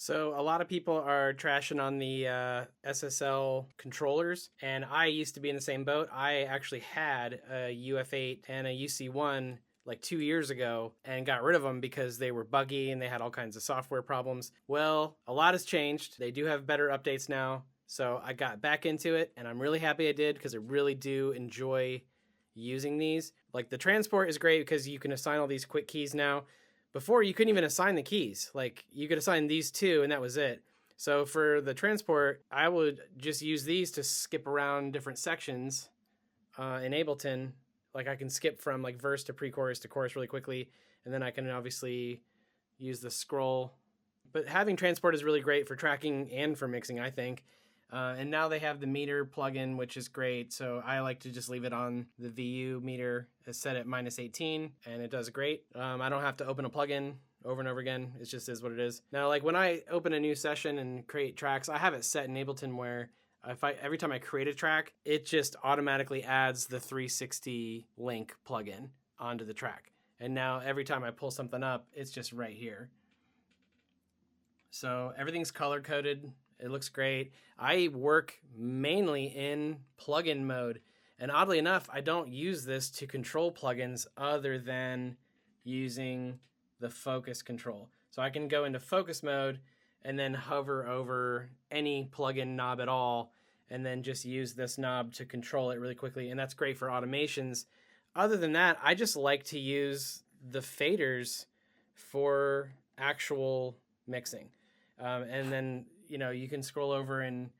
So a lot of people are trashing on the SSL controllers, and I used to be in the same boat. I actually had a UF8 and a UC1 like 2 years ago and got rid of them because they were buggy and they had all kinds of software problems. Well, a lot has changed. They do have better updates now. So I got back into it, and I'm really happy I did because I really do enjoy using these. Like the transport is great because you can assign all these quick keys now. Before, you couldn't even assign the keys. Like, you could assign these two, and that was it. So for the transport, I would just use these to skip around different sections in Ableton. Like, I can skip from like verse to pre-chorus to chorus really quickly, and then I can obviously use the scroll. But having transport is really great for tracking and for mixing, I think. And now they have the meter plugin, which is great. So I like to just leave it on the VU meter set at -18, and it does great. I don't have to open a plugin over and over again. It just is what it is. Now, like when I open a new session and create tracks, I have it set in Ableton where every time I create a track, it just automatically adds the 360 link plugin onto the track. And now every time I pull something up, it's just right here. So everything's color coded. It looks great. I work mainly in plugin mode. And oddly enough, I don't use this to control plugins other than using the focus control. So I can go into focus mode and then hover over any plugin knob at all and then just use this knob to control it really quickly. And that's great for automations. Other than that, I just like to use the faders for actual mixing. And then, you can scroll over, and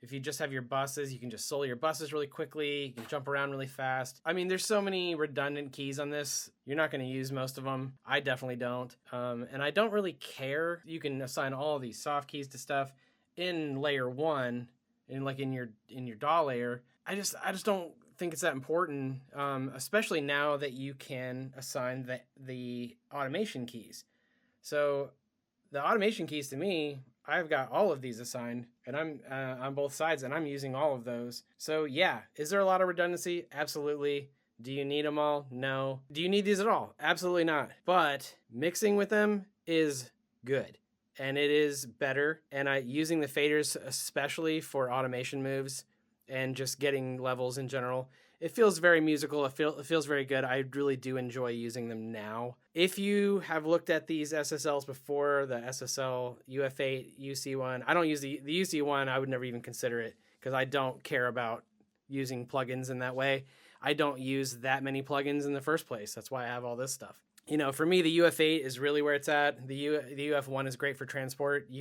if you just have your buses, you can just solo your buses really quickly. You can jump around really fast. I mean, there's so many redundant keys on this. You're not going to use most of them. I definitely don't. And I don't really care. You can assign all these soft keys to stuff in layer 1, in your DAW layer. I just don't think it's that important, especially now that you can assign the automation keys. So the automation keys, to me, I've got all of these assigned, and I'm on both sides, and I'm using all of those. So yeah, is there a lot of redundancy? Absolutely. Do you need them all? No. Do you need these at all? Absolutely not. But mixing with them is good, and it is better. And using the faders, especially for automation moves and just getting levels in general, it feels very musical. It feels very good. I really do enjoy using them now. If you have looked at these SSLs before, the SSL UF8, UC1, I don't use the UC1. I would never even consider it because I don't care about using plugins in that way. I don't use that many plugins in the first place. That's why I have all this stuff. For me, the UF8 is really where it's at. The UF1 is great for transport.